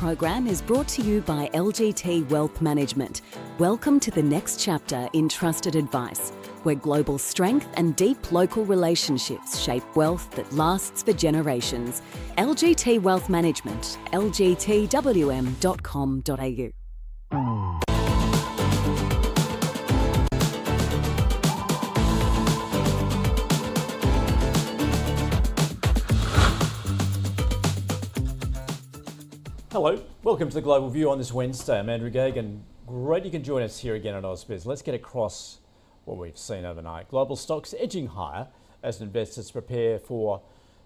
program is brought to you by LGT Wealth Management. Welcome to the next chapter in trusted advice, where global strength and deep local relationships shape wealth that lasts for generations. LGT Wealth Management, lgtwm.com.au. Hello, welcome to the Global View on this Wednesday. I'm Andrew Gagan. Great you can join us here again at AusBiz. Let's get across what we've seen overnight. Global stocks edging higher as investors prepare for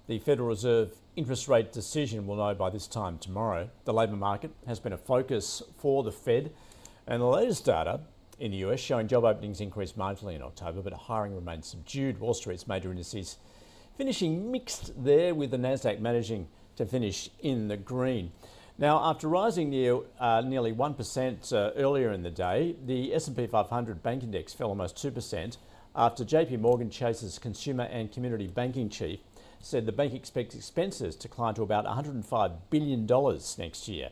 the Federal Reserve interest rate decision. We'll know by this time tomorrow. The labour market has been a focus for the Fed, and the latest data in the US showing job openings increased marginally in October, but hiring remains subdued. Wall Street's major indices finishing mixed there, with the Nasdaq managing to finish in the green. Now, after rising nearly 1% earlier in the day, the S&P 500 Bank Index fell almost 2% after JP Morgan Chase's Consumer and Community Banking Chief said the bank expects expenses to climb to about $105 billion next year,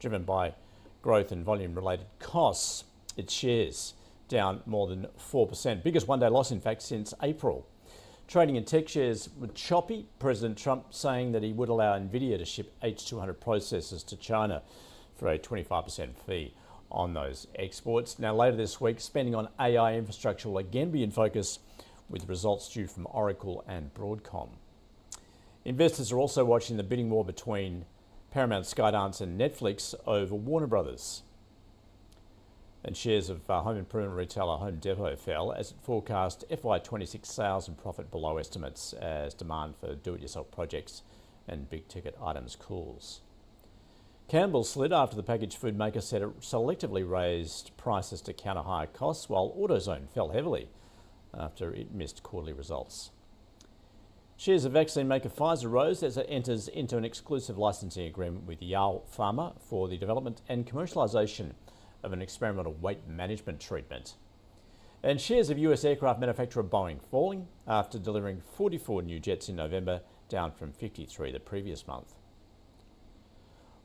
driven by growth and volume-related costs. Its shares down more than 4%, biggest one-day loss, in fact, since April. Trading in tech shares were choppy. President Trump saying that he would allow Nvidia to ship H200 processors to China for a 25% fee on those exports. Now, later this week, spending on AI infrastructure will again be in focus, with results due from Oracle and Broadcom. Investors are also watching the bidding war between Paramount, Skydance and Netflix over Warner Brothers. And shares of home improvement retailer Home Depot fell as it forecast FY26 sales and profit below estimates as demand for do-it-yourself projects and big-ticket items cools. Campbell slid after the packaged food maker said it selectively raised prices to counter higher costs, while AutoZone fell heavily after it missed quarterly results. Shares of vaccine maker Pfizer rose as it enters into an exclusive licensing agreement with Yale Pharma for the development and commercialisation of an experimental weight management treatment. And shares of US aircraft manufacturer Boeing falling after delivering 44 new jets in November, down from 53 the previous month.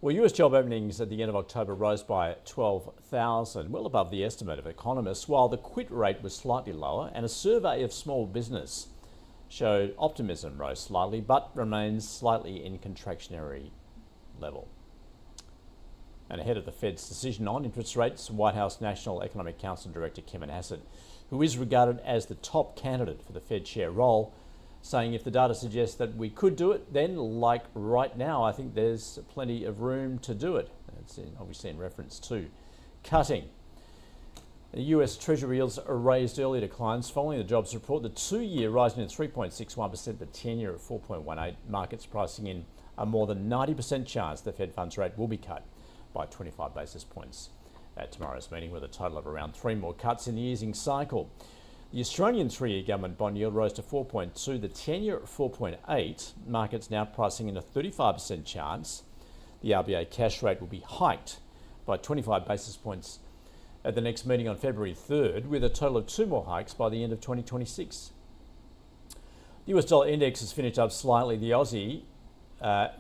Well, US job openings at the end of October rose by 12,000, well above the estimate of economists, while the quit rate was slightly lower, and a survey of small business showed optimism rose slightly but remains slightly in contractionary level. And ahead of the Fed's decision on interest rates, White House National Economic Council Director Kevin Hassett, who is regarded as the top candidate for the Fed chair role, saying if the data suggests that we could do it, then like right now, I think there's plenty of room to do it. It's obviously in reference to cutting. The US Treasury yields are raised early declines following the jobs report. The 2-year rising to 3.61%, the 10-year at 4.18%. Markets pricing in a more than 90% chance the Fed funds rate will be cut by 25 basis points at tomorrow's meeting, with a total of around 3 more cuts in the easing cycle. The Australian 3-year government bond yield rose to 4.2, the 10-year at 4.8. Markets now pricing in a 35% chance the RBA cash rate will be hiked by 25 basis points at the next meeting on February 3rd, with a total of 2 more hikes by the end of 2026. The US dollar index has finished up slightly. The Aussie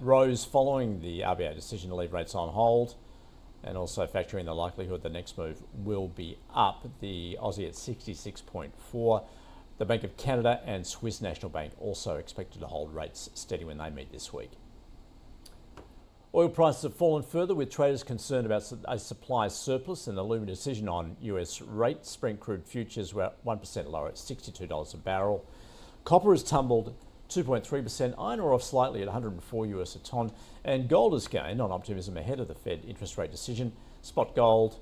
rose following the RBA decision to leave rates on hold, and also factoring the likelihood the next move will be up. The Aussie at 66.4. The Bank of Canada and Swiss National Bank also expected to hold rates steady when they meet this week. Oil prices have fallen further, with traders concerned about a supply surplus, and the looming decision on US rates. Brent crude futures were 1% lower at $62 a barrel. Copper has tumbled 2.3%, iron ore off slightly at $104 a tonne, and gold has gained on optimism ahead of the Fed interest rate decision. Spot gold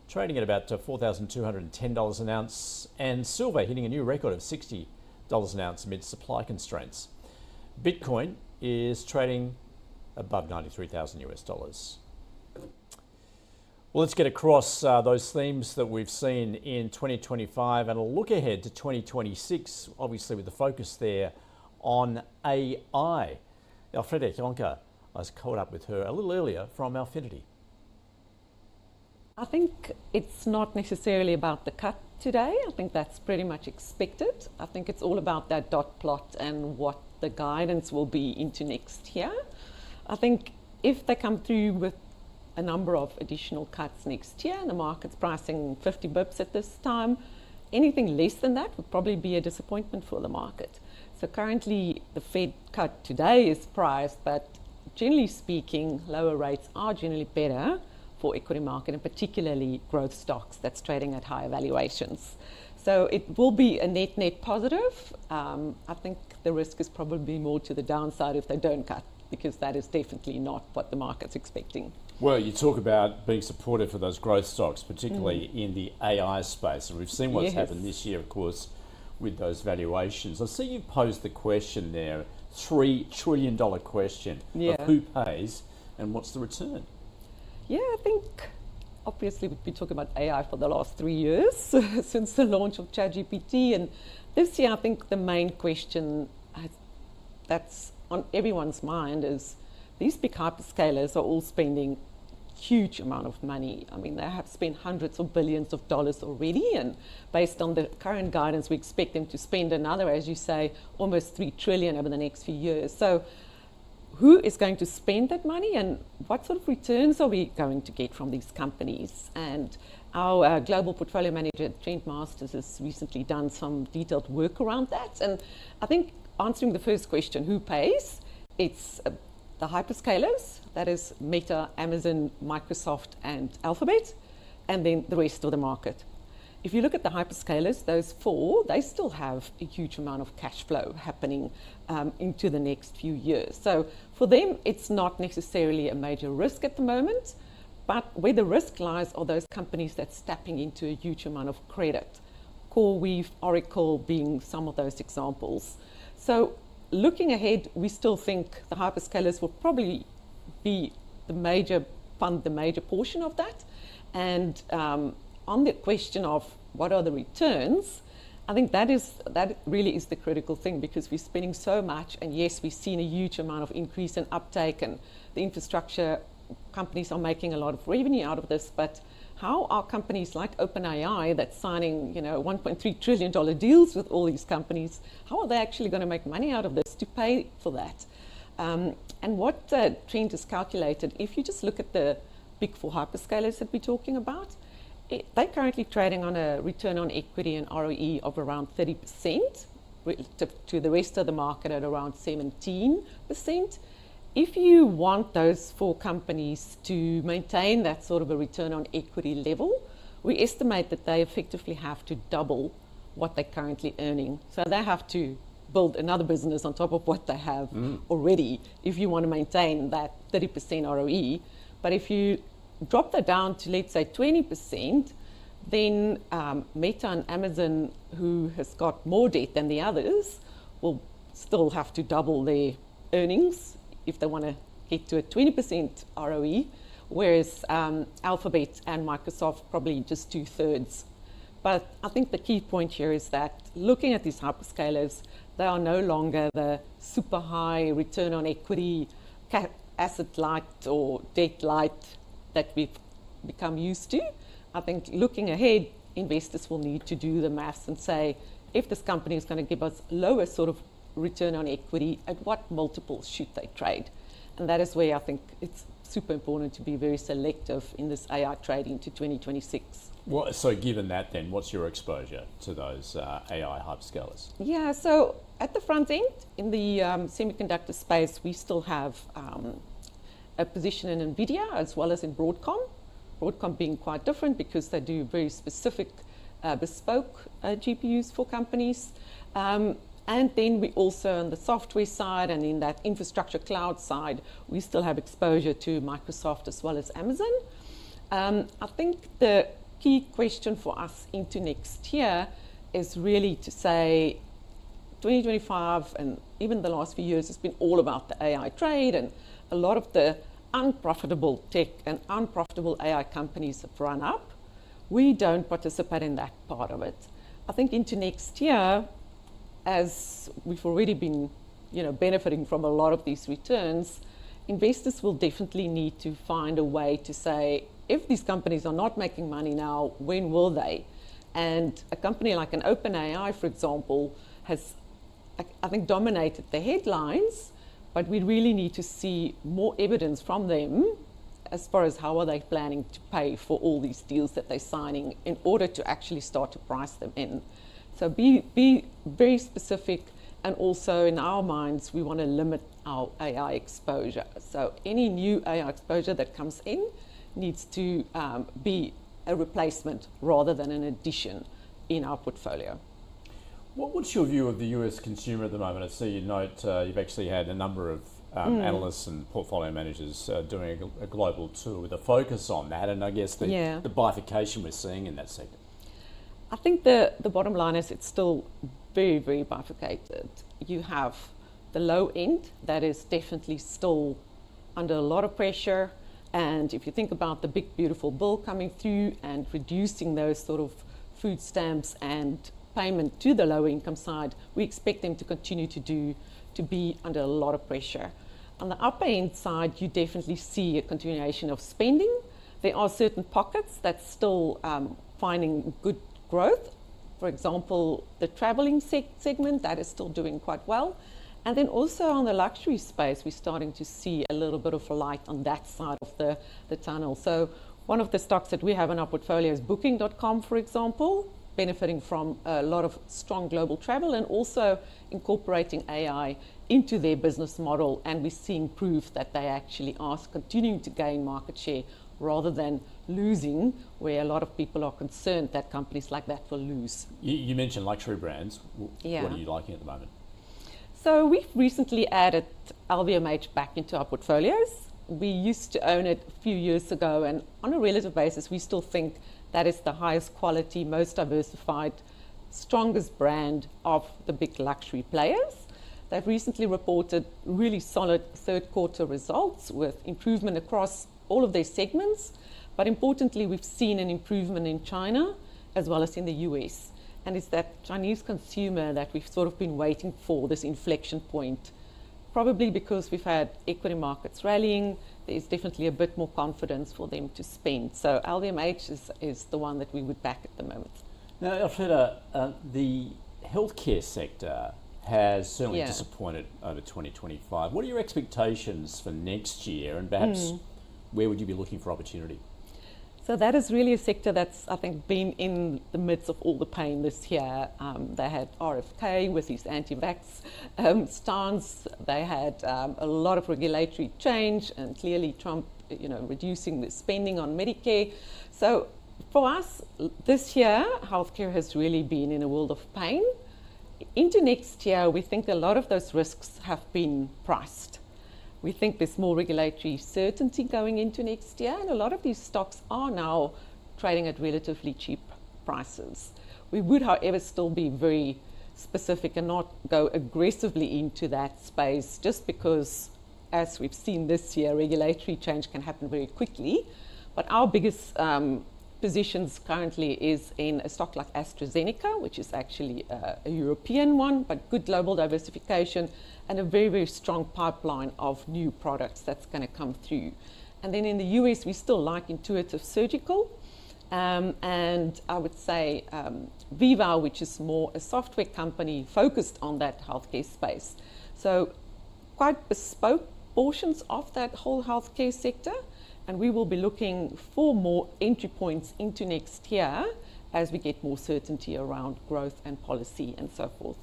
trading at about $4,210 an ounce, and silver hitting a new record of $60 an ounce amid supply constraints. Bitcoin is trading above $93,000. Well, let's get across those themes that we've seen in 2025 and a look ahead to 2026, obviously with the focus there on AI. Elfreda, Jonker, I was caught up with her a little earlier from Alfinity. I think it's not necessarily about the cut today. I think that's pretty much expected. I think it's all about that dot plot and what the guidance will be into next year. I think if they come through with a number of additional cuts next year, and the market's pricing 50 bips at this time. Anything less than that would probably be a disappointment for the market. So currently the Fed cut today is priced, but generally speaking, lower rates are generally better for equity market, and particularly growth stocks that's trading at higher valuations. So it will be a net positive. I think the risk is probably more to the downside if they don't cut, because that is definitely not what the market's expecting. Well, you talk about being supportive for those growth stocks, particularly in the AI space. And we've seen what's happened this year, of course, with those valuations. I see you posed the question there, $3 trillion question of who pays and what's the return? Yeah, I think obviously we've been talking about AI for the last 3 years since the launch of ChatGPT, and this year I think the main question that's on everyone's mind is these big hyperscalers are all spending huge amount of money. I mean, they have spent hundreds of billions of dollars already, and based on the current guidance, we expect them to spend another, as you say, almost 3 trillion over the next few years. So who is going to spend that money, and what sort of returns are we going to get from these companies? And our global portfolio manager, Trent Masters, has recently done some detailed work around that. And I think answering the first question, who pays? It's the hyperscalers, that is Meta, Amazon, Microsoft, and Alphabet, and then the rest of the market. If you look at the hyperscalers, those four, they still have a huge amount of cash flow happening into the next few years. So for them, it's not necessarily a major risk at the moment, but where the risk lies are those companies that's tapping into a huge amount of credit. CoreWeave, Oracle being some of those examples. So looking ahead, we still think the hyperscalers will probably be fund the major portion of that. And on the question of what are the returns, I think that really is the critical thing, because we're spending so much, and yes, we've seen a huge amount of increase in uptake, and the infrastructure companies are making a lot of revenue out of this, but how are companies like OpenAI that's signing, $1.3 trillion deals with all these companies, how are they actually going to make money out of this to pay for that? And what Trent has calculated, if you just look at the big four hyperscalers that we're talking about, they're currently trading on a return on equity and ROE of around 30%, relative to the rest of the market at around 17%. If you want those four companies to maintain that sort of a return on equity level, we estimate that they effectively have to double what they're currently earning. So they have to build another business on top of what they have already if you want to maintain that 30% ROE. But if you drop that down to, let's say, 20%, then Meta and Amazon, who has got more debt than the others, will still have to double their earnings if they want to get to a 20% ROE, whereas Alphabet and Microsoft probably just 2/3. But I think the key point here is that looking at these hyperscalers, they are no longer the super high return on equity, asset light or debt light that we've become used to. I think looking ahead, investors will need to do the maths and say, if this company is going to give us lower sort of return on equity, at what multiples should they trade? And that is where I think it's super important to be very selective in this AI trade into 2026. Well, so given that then, what's your exposure to those AI hyperscalers? Yeah, so at the front end, in the semiconductor space, we still have a position in NVIDIA as well as in Broadcom. Broadcom being quite different because they do very specific bespoke GPUs for companies. And then we also on the software side and in that infrastructure cloud side, we still have exposure to Microsoft as well as Amazon. I think the key question for us into next year is really to say 2025 and even the last few years has been all about the AI trade, and a lot of the unprofitable tech and unprofitable AI companies have run up. We don't participate in that part of it. I think into next year, as we've already been benefiting from a lot of these returns, investors will definitely need to find a way to say, if these companies are not making money now, when will they? And a company like an OpenAI, for example, has, I think, dominated the headlines, but we really need to see more evidence from them as far as how are they planning to pay for all these deals that they're signing in order to actually start to price them in. So be very specific, and also in our minds, we want to limit our AI exposure. So any new AI exposure that comes in needs to be a replacement rather than an addition in our portfolio. What's your view of the US consumer at the moment? I see you note you've actually had a number of analysts and portfolio managers doing a global tour with a focus on that, and I guess the bifurcation we're seeing in that sector. I think the bottom line is it's still very, very bifurcated. You have the low end that is definitely still under a lot of pressure, and if you think about the big beautiful bill coming through and reducing those sort of food stamps and payment to the lower income side, we expect them to continue to be under a lot of pressure. On the upper end side, you definitely see a continuation of spending. There are certain pockets that's still finding good growth. For example, the traveling segment, that is still doing quite well. And then also on the luxury space, we're starting to see a little bit of a light on that side of the tunnel. So one of the stocks that we have in our portfolio is Booking.com, for example, benefiting from a lot of strong global travel and also incorporating AI into their business model. And we're seeing proof that they actually are continuing to gain market share rather than losing, where a lot of people are concerned that companies like that will lose. You mentioned luxury brands. Yeah. What are you liking at the moment? So we've recently added LVMH back into our portfolios. We used to own it a few years ago, and on a relative basis, we still think that is the highest quality, most diversified, strongest brand of the big luxury players. They've recently reported really solid third quarter results with improvement across all of their segments. But importantly, we've seen an improvement in China as well as in the US. And it's that Chinese consumer that we've sort of been waiting for, this inflection point. Probably because we've had equity markets rallying, there's definitely a bit more confidence for them to spend. So LVMH is the one that we would back at the moment. Now, Elfreda, the healthcare sector has certainly disappointed over 2025. What are your expectations for next year, and perhaps where would you be looking for opportunity? So that is really a sector that's, I think, been in the midst of all the pain this year. They had RFK with his anti-vax stance. They had a lot of regulatory change, and clearly Trump, reducing the spending on Medicare. So for us, this year, healthcare has really been in a world of pain. Into next year, we think a lot of those risks have been priced. We think there's more regulatory certainty going into next year, and a lot of these stocks are now trading at relatively cheap prices. We would, however, still be very specific and not go aggressively into that space, just because, as we've seen this year, regulatory change can happen very quickly. But our biggest positions currently is in a stock like AstraZeneca, which is actually a European one, but good global diversification and a very, very strong pipeline of new products that's going to come through. And then in the US, we still like Intuitive Surgical. And I would say Veeva, which is more a software company focused on that healthcare space. So quite bespoke portions of that whole healthcare sector. And we will be looking for more entry points into next year as we get more certainty around growth and policy and so forth.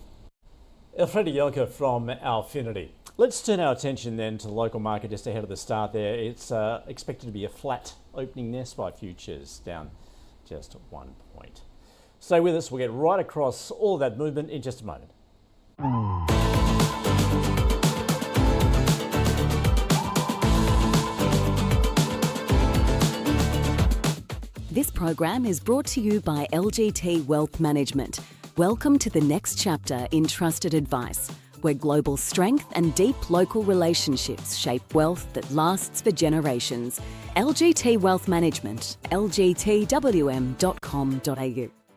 Elfreda Jonker from Alfinity. Let's turn our attention then to the local market just ahead of the start there. It's expected to be a flat opening there, SPI futures down just 1 point. Stay with us, we'll get right across all of that movement in just a moment. This program is brought to you by LGT Wealth Management. Welcome to the next chapter in trusted advice, where global strength and deep local relationships shape wealth that lasts for generations. LGT Wealth Management, lgtwm.com.au.